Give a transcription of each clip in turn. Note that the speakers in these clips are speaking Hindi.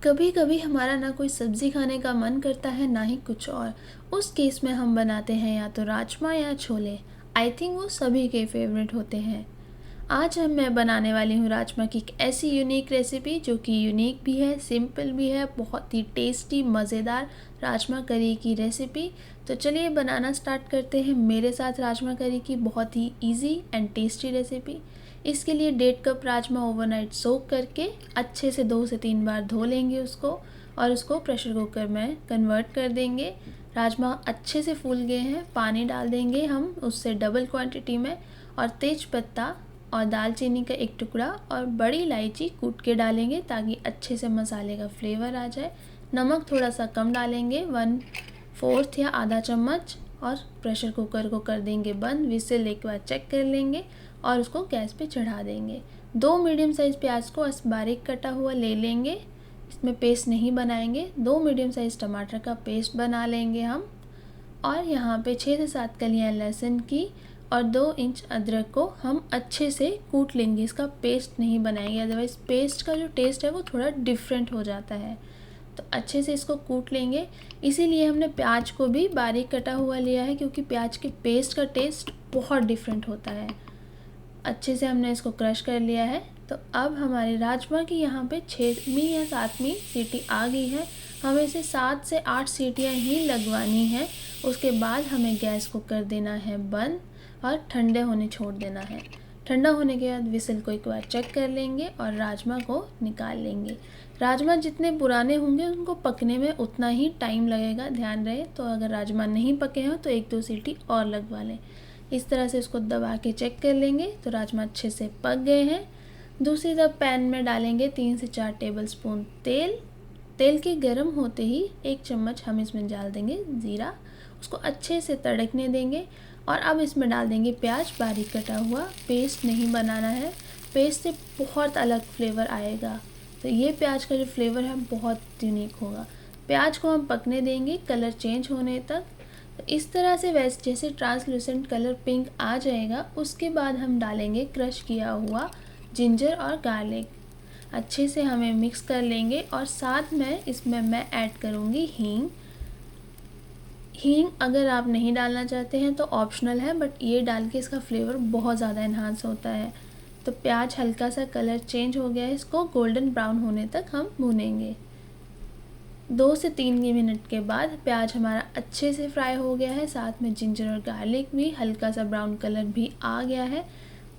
कभी कभी हमारा ना कोई सब्ज़ी खाने का मन करता है ना ही कुछ और। उस केस में हम बनाते हैं या तो राजमा या छोले। आई थिंक वो सभी के फेवरेट होते हैं। आज मैं बनाने वाली हूँ राजमा की एक ऐसी यूनिक रेसिपी जो कि यूनिक भी है, सिंपल भी है, बहुत ही टेस्टी मज़ेदार राजमा करी की रेसिपी। तो चलिए बनाना स्टार्ट करते हैं मेरे साथ राजमा करी की बहुत ही इजी एंड टेस्टी रेसिपी। इसके लिए 1.5 कप राजमा ओवरनाइट सोक करके अच्छे से 2 से 3 बार धो लेंगे उसको और उसको प्रेशर कुकर में कन्वर्ट कर देंगे। राजमा अच्छे से फूल गए हैं, पानी डाल देंगे हम उससे डबल क्वांटिटी में, और तेज पत्ता और दालचीनी का एक टुकड़ा और बड़ी इलायची कूट के डालेंगे ताकि अच्छे से मसाले का फ्लेवर आ जाए। नमक थोड़ा सा कम डालेंगे, 1/4 या आधा चम्मच, और प्रेशर कुकर को कर देंगे बंद। विसिल एक बार चेक कर लेंगे और उसको गैस पे चढ़ा देंगे। 2 मीडियम साइज़ प्याज को बारीक कटा हुआ ले लेंगे, इसमें पेस्ट नहीं बनाएंगे। 2 मीडियम साइज़ टमाटर का पेस्ट बना लेंगे हम, और यहाँ पे 6 से 7 कलियाँ लहसुन की और 2 इंच अदरक को हम अच्छे से कूट लेंगे। इसका पेस्ट नहीं बनाएंगे, अदरवाइज़ पेस्ट का जो टेस्ट है वो थोड़ा डिफरेंट हो जाता है। तो अच्छे से इसको कूट लेंगे। इसीलिए हमने प्याज को भी बारीक कटा हुआ लिया है क्योंकि प्याज के पेस्ट का टेस्ट बहुत डिफरेंट होता है। अच्छे से हमने इसको क्रश कर लिया है। तो अब हमारे राजमा की यहाँ पे 6वीं या 7वीं सीटी आ गई है। हमें इसे 7 से 8 सीटियाँ ही लगवानी है। उसके बाद हमें गैस को कर देना है बंद और ठंडे होने छोड़ देना है। ठंडा होने के बाद विसल को एक बार चेक कर लेंगे और राजमा को निकाल लेंगे। राजमा जितने पुराने होंगे उनको पकने में उतना ही टाइम लगेगा, ध्यान रहे। तो अगर राजमा नहीं पके हों तो 1-2 सीटी और लगवा लें। इस तरह से इसको दबा के चेक कर लेंगे तो राजमा अच्छे से पक गए हैं। दूसरी तरफ पैन में डालेंगे 3 से 4 टेबलस्पून तेल। तेल के गर्म होते ही 1 चम्मच हम इसमें डाल देंगे ज़ीरा, उसको अच्छे से तड़कने देंगे। और अब इसमें डाल देंगे प्याज बारीक कटा हुआ। पेस्ट नहीं बनाना है, पेस्ट से बहुत अलग फ्लेवर आएगा। तो ये प्याज का जो फ्लेवर है बहुत यूनिक होगा। प्याज को हम पकने देंगे कलर चेंज होने तक। तो इस तरह से जैसे ट्रांसलूसेंट कलर पिंक आ जाएगा उसके बाद हम डालेंगे क्रश किया हुआ जिंजर और गार्लिक। अच्छे से हमें मिक्स कर लेंगे और साथ में इसमें मैं ऐड करूँगी हींग। हींग अगर आप नहीं डालना चाहते हैं तो ऑप्शनल है, बट ये डाल के इसका फ्लेवर बहुत ज़्यादा इन्हांस होता है। तो प्याज हल्का सा कलर चेंज हो गया है, इसको गोल्डन ब्राउन होने तक हम भूनेंगे। 2 से 3 मिनट के बाद प्याज हमारा अच्छे से फ्राई हो गया है, साथ में जिंजर और गार्लिक भी हल्का सा ब्राउन कलर भी आ गया है।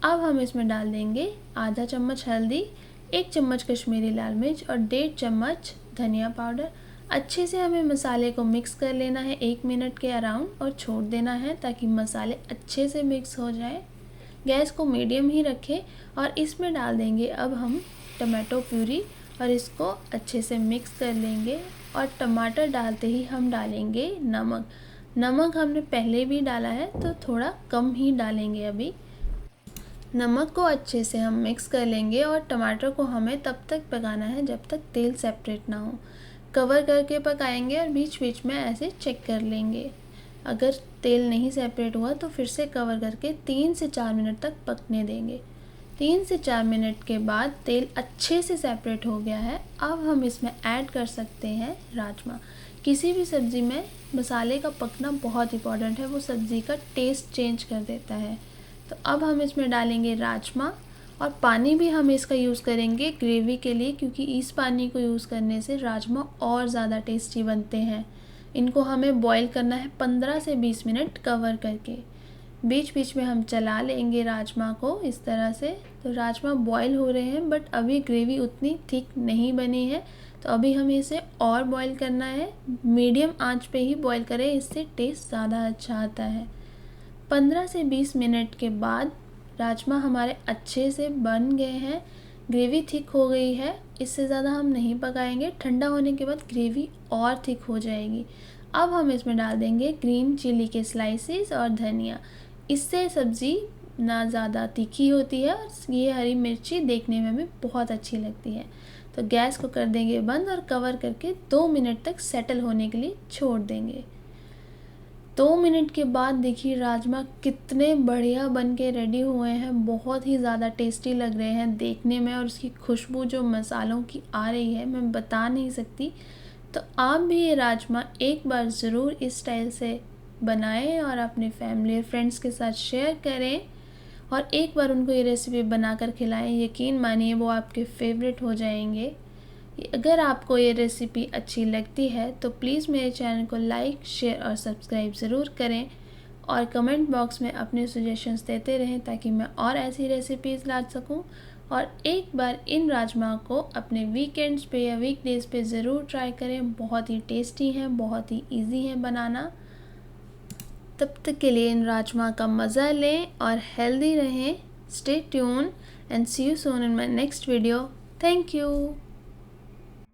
अब हम इसमें डाल देंगे आधा चम्मच हल्दी, 1 चम्मच कश्मीरी लाल मिर्च और 1.5 चम्मच धनिया पाउडर। अच्छे से हमें मसाले को मिक्स कर लेना है 1 मिनट के अराउंड और छोड़ देना है ताकि मसाले अच्छे से मिक्स हो जाए। गैस को मीडियम ही रखें और इसमें डाल देंगे अब हम टमाटो प्यूरी और इसको अच्छे से मिक्स कर लेंगे। और टमाटर डालते ही हम डालेंगे नमक। नमक हमने पहले भी डाला है तो थोड़ा कम ही डालेंगे अभी। नमक को अच्छे से हम मिक्स कर लेंगे और टमाटर को हमें तब तक पकाना है जब तक तेल सेपरेट ना हो। कवर करके पकाएंगे और बीच बीच में ऐसे चेक कर लेंगे। अगर तेल नहीं सेपरेट हुआ तो फिर से कवर करके 3 से 4 मिनट तक पकने देंगे। 3 से 4 मिनट के बाद तेल अच्छे से सेपरेट हो गया है। अब हम इसमें ऐड कर सकते हैं राजमा। किसी भी सब्ज़ी में मसाले का पकना बहुत इंपॉर्टेंट है, वो सब्ज़ी का टेस्ट चेंज कर देता है। तो अब हम इसमें डालेंगे राजमा, और पानी भी हम इसका यूज़ करेंगे ग्रेवी के लिए क्योंकि इस पानी को यूज़ करने से राजमा और ज़्यादा टेस्टी बनते हैं। इनको हमें बॉईल करना है 15 से 20 मिनट कवर करके। बीच बीच में हम चला लेंगे राजमा को इस तरह से। तो राजमा बॉईल हो रहे हैं बट अभी ग्रेवी उतनी थिक नहीं बनी है, तो अभी हमें इसे और बॉईल करना है। मीडियम आंच पे ही बॉईल करें, इससे टेस्ट ज़्यादा अच्छा आता है। 15 से 20 मिनट के बाद राजमा हमारे अच्छे से बन गए हैं, ग्रेवी थिक हो गई है। इससे ज़्यादा हम नहीं पकाएंगे, ठंडा होने के बाद ग्रेवी और थिक हो जाएगी। अब हम इसमें डाल देंगे ग्रीन चिली के स्लाइसेस और धनिया। इससे सब्ज़ी ना ज़्यादा तीखी होती है और ये हरी मिर्ची देखने में भी बहुत अच्छी लगती है। तो गैस को कर देंगे बंद और कवर करके 2 मिनट तक सेटल होने के लिए छोड़ देंगे। 2 मिनट के बाद देखिए राजमा कितने बढ़िया बन के रेडी हुए हैं। बहुत ही ज़्यादा टेस्टी लग रहे हैं देखने में, और उसकी खुशबू जो मसालों की आ रही है मैं बता नहीं सकती। तो आप भी ये राजमा एक बार ज़रूर इस स्टाइल से बनाएं और अपने फैमिली और फ्रेंड्स के साथ शेयर करें, और एक बार उनको ये रेसिपी बनाकर खिलाएं। यकीन मानिए वो आपके फेवरेट हो जाएंगे। अगर आपको ये रेसिपी अच्छी लगती है तो प्लीज़ मेरे चैनल को लाइक, शेयर और सब्सक्राइब ज़रूर करें, और कमेंट बॉक्स में अपने सजेशंस देते रहें ताकि मैं और ऐसी रेसिपीज़ ला सकूं। और एक बार इन राजमा को अपने वीकेंड्स पे या वीकडेज़ पे ज़रूर ट्राई करें। बहुत ही टेस्टी हैं, बहुत ही इजी हैं बनाना। तब तक के लिए इन राजमा का मज़ा लें और हेल्दी रहें। Stay tune and see you soon in my next video. Thank you.